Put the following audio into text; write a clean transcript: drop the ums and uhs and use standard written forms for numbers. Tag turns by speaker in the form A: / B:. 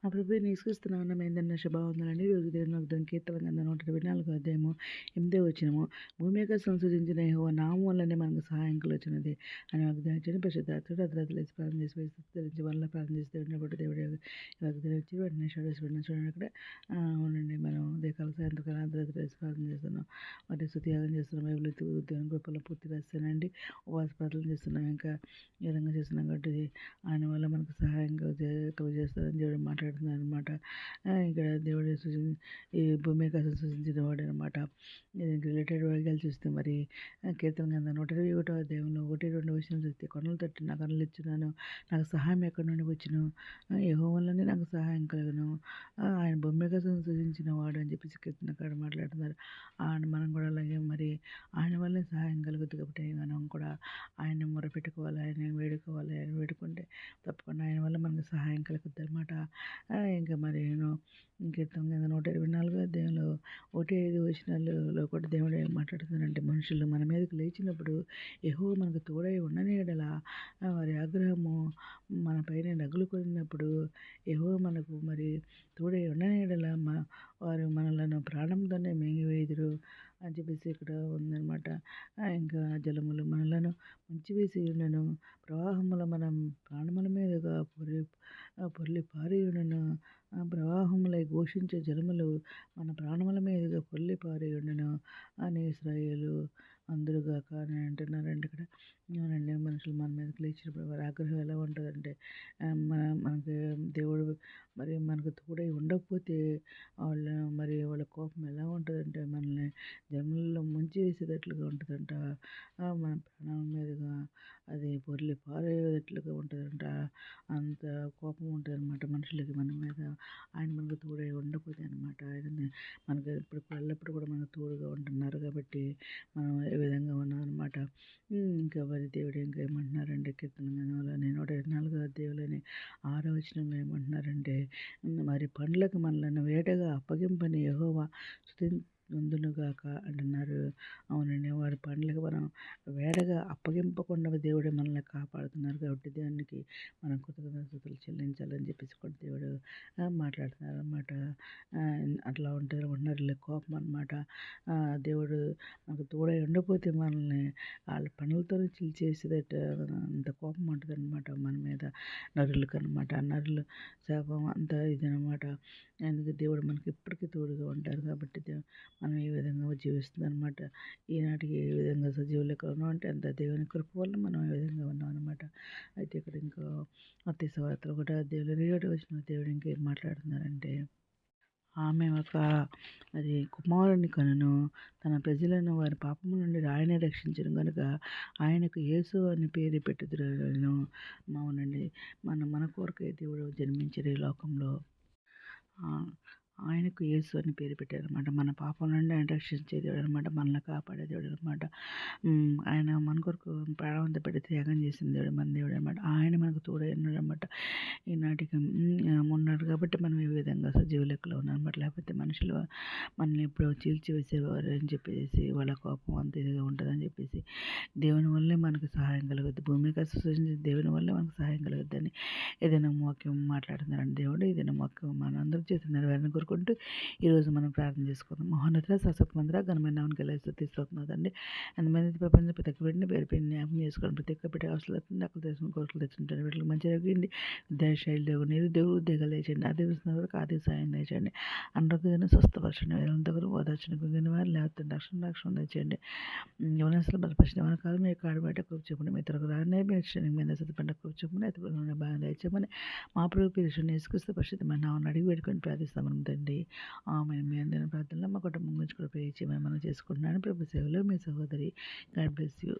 A: మా ప్రభువైన యేసుక్రీస్తు నామమున మీ అందరికీ శుభవందనాలండి. ఈరోజు దేవుని వాగ్దానం కీర్తన గ్రంథం 124 అధ్యాయము 8వ వచనము. భూమి ఆకాశం సృజించిన యెహోవా నామము వల్లనే మనకు సహాయం కలుగుచున్నది అని వాగ్దానం ఇచ్చిన పరిశుద్ధాత్ముడు అర్ధరాత్రులు లేచి ప్రార్థన చేసి ధరించి వల్ల ప్రార్థన చేసి దేవుడిని బట్టి దేవుడు వాగ్దానం ఇచ్చి వెంటనే చూడండి అక్కడ అవునండి. మనం ఉదయకాల సాయంత్రకాలం అర్ధరాత్రులు లేచి ప్రార్థన చేస్తున్నాం, వాటి స్తుతియాగం చేస్తున్నాం, బైబిల్ దేవుని కృపలో పూర్తి రాస్తానండి. ఉపవాస ప్రార్థన చేస్తున్నాం, ఇంకా ఈ విధంగా చేస్తున్నాం కాబట్టి ఆయన వల్ల మనకు సహాయం కలుగజేస్తారని దేవుడు మాట్లాడుతున్నారు అనమాట. ఇక్కడ దేవుడు ఈ భూమి ఆకాశం సృజించిన వాడు అనమాట. దీనికి రిలేటెడ్ వాక్యాలు చూస్తే మరి కీర్తన గ్రంథం 121వ అధ్యాయంలో 1-2 వచనం చూస్తే, కొండలు తట్టి నా కన్నులు ఇచ్చున్నాను, నాకు సహాయం ఎక్కడి నుండి వచ్చును, యెహోవా వల్లనే నాకు సహాయం కలుగును, ఆయన భూమి ఆకాశం సృజించిన వాడు అని చెప్పేసి కీర్తనకారు మాట్లాడుతున్నారు. మనం కూడా అలాగే మరి ఆయన వల్లే సహాయం కలుగుతుంది కాబట్టి మనం కూడా ఆయన మొరపెట్టుకోవాలి, ఆయన వేడుకోవాలి. ఆయన వేడుకుంటే తప్పకుండా ఆయన వల్ల మనకు సహాయం కలుగుతుంది అనమాట. ఇంకా మరి నేను కీర్తన గ్రంథం 124వ అధ్యాయంలో 1-5 వచనాలలో కూడా దేవుడు ఏం మాట్లాడుతున్నాడంటే, మనుషులు మన మీదకి లేచినప్పుడు యెహోవా మనకు తోడై ఉండని యెడల వారి ఆగ్రహము మన పైన రగులుకొనినప్పుడు యెహోవా మనకు మరి తోడై ఉండని యెడల వారు మనలను ప్రాణంతోనే మింగివేయుదురు అని చెప్పేసి ఇక్కడ ఉందన్నమాట. ఇంకా జలములు మనలను ముంచివేసి ఉండను, ప్రవాహముల మనం ప్రాణముల మీదుగా పొర్లి పారియుండును, ప్రవాహములై ఘోషించే జలములు మన ప్రాణముల మీదుగా పొర్లి పారియుండును అని ఇశ్రాయేలు అందురుగాక అని అంటున్నారండి ఇక్కడ. అవునండి, మనుషులు మన మీదకి లేచినప్పుడు వారి ఆగ్రహం ఎలా ఉంటుందంటే, మనకి దేవుడు మరి మనకు తోడై ఉండకపోతే వాళ్ళ కోపం ఎలా ఉంటుందంటే, మనల్ని జలములలో ముంచి వేసేటట్లుగా ఉంటుందంట. మన ప్రాణాల మీదుగా అది పొర్లి పారేటట్లుగా ఉంటుందంట. అంత కోపం ఉంటుంది అనమాట మనుషులకి మన మీద, ఆయన మనకు తోడై ఉండకపోతే అనమాట. ఆయన మనకు ఎల్లప్పుడు కూడా మనకు తోడుగా ఉంటున్నారు కాబట్టి మనం ఏ విధంగా ఉన్నాం అనమాట. ఇంకా మరి దేవుడు ఇంకా ఏమంటున్నారంటే, కీర్తన గ్రంథంలోని 124వ అధ్యాయంలోని 6వ వచనంలో ఏమంటున్నారంటే, మరి పండ్లకు మనలను వేటగా అప్పగింపని యెహోవా స్తుతింతునుగాక అంటున్నారు. అవునండి, వారి పండ్లకు మనం వేడగా అప్పగింపకుండా దేవుడే మనల్ని కాపాడుతున్నారు కాబట్టి దేవునికి మనం కృతజ్ఞతలు చెల్లించాలని చెప్పేసి కూడా దేవుడు మాట్లాడుతున్నారు అనమాట. అట్లా ఉంటున్నారు కోపం అనమాట. దేవుడు మనకు తోడై ఉండకపోతే మనల్ని వాళ్ళ పనులతో చీల్చేసేదట అంత కోపం ఉంటుంది అనమాట మన మీద, నరులకు అనమాట. నరులు శాపం అంతా ఇదనమాట. అందుకే దేవుడు మనకి ఇప్పటికీ తోడుగా ఉంటారు కాబట్టి మనం ఈ విధంగా జీవిస్తుంది అనమాట. ఈనాటికి ఏ విధంగా సజీవులకు ఉన్నాం అంటే అంత దేవుని కృప వల్ల మనం ఈ విధంగా ఉన్నాం అనమాట. అయితే ఇక్కడ ఇంకా మత్తయి సువార్త 1వ అధ్యాయంలో 27వ వచనంలో దేవుడు ఇంకేం మాట్లాడుతున్నారంటే, ఆమె ఒక అది కుమారుని కనును, తన ప్రజలను వారి పాపము నుండి ఆయనే రక్షించను కనుక ఆయనకు యేసు అని పేరు పెట్టుదురను. అవునండి, మన కొరకే దేవుడు జన్మించారు ఈ లోకంలో. ఆయనకు యేసు అని పేరు పెట్టారనమాట. మన పాపం నుండి ఆయన రక్షించే దేవుడు అనమాట, మనల్ని కాపాడే దేవుడు అనమాట. ఆయన మన కొరకు ప్రాణవంత పెట్టి త్యాగం చేసిన దేవుడు మన దేవుడు అనమాట. ఆయన మనకు తోడై ఉన్నాడు అనమాట. ఈనాటికి ఉన్నాడు కాబట్టి మనం ఈ విధంగా సజీవ లెక్కలో ఉన్నామన్నమాట. లేకపోతే మనుషులు మనల్ని ఎప్పుడో చీల్చివేసేవారు అని చెప్పేసి వాళ్ళ కోపం అంత ఇదిగా ఉంటుందని చెప్పేసి, దేవుని వల్లే మనకు సహాయం కలుగుద్ది, భూమికి సృష్టించిన దేవుని వల్లే మనకు సహాయం కలుగుద్దని ఏదైనా వాక్యం మాట్లాడుతున్నారండి దేవుడు. ఏదైనా వాక్యం మన అందరి చేతులు నెరవేరని కోరుకుంటూ ఈరోజు మనం ప్రార్థన చేసుకుందాం. మహోన్నత సశక్తిమంతుడా ఘనమైన నామమునకు వేలాది స్తుతులు. ఎంతమంది ప్రపంచం ప్రతి ఒక్క బిడ్డని పేరు పేరు జ్ఞాపకం చేసుకోండి. ప్రతి ఒక్క బిడ్డ అవసరం అక్కడ తెలుసుకుని కోరికలు తెచ్చుకుంటారు. వీటికి మంచి రకండి విద్యాశైలి నిరుద్యోగ ఉద్యోగాలు వేయండి. ఆర్థిక వరకు ఆర్థిక సాయం తెచ్చండి. అనారోగ్యాన్ని స్వస్థపరచండి. వేలంత వరకు ఓదార్చిన కుగిన వారు లేకపోతే రక్షణ తెచ్చండి. యువనస్తులు బలపరిచిన మన కాలం మీ కాడు బయట కృప చెప్పండి. మీ తరకు రానే మీరు క్షణిక మీద సత్తుపంట కృప చెప్పండి. అయితే బాగా తెచ్చమని మా ప్రభు పిలుచుని యేసుక్రీస్తు పరిశుద్ధమైన నామమున అడిగి పెట్టుకొని ప్రార్థిస్తామని తండ్రి. ఆమె మీ అందరి ప్రార్థనలో మా కుటుంబం గురించి కూడా ప్రేర్ చేయమని మనం చేసుకుంటున్నాను. ప్రభు సేవలో మీ సహోదరి. God bless you.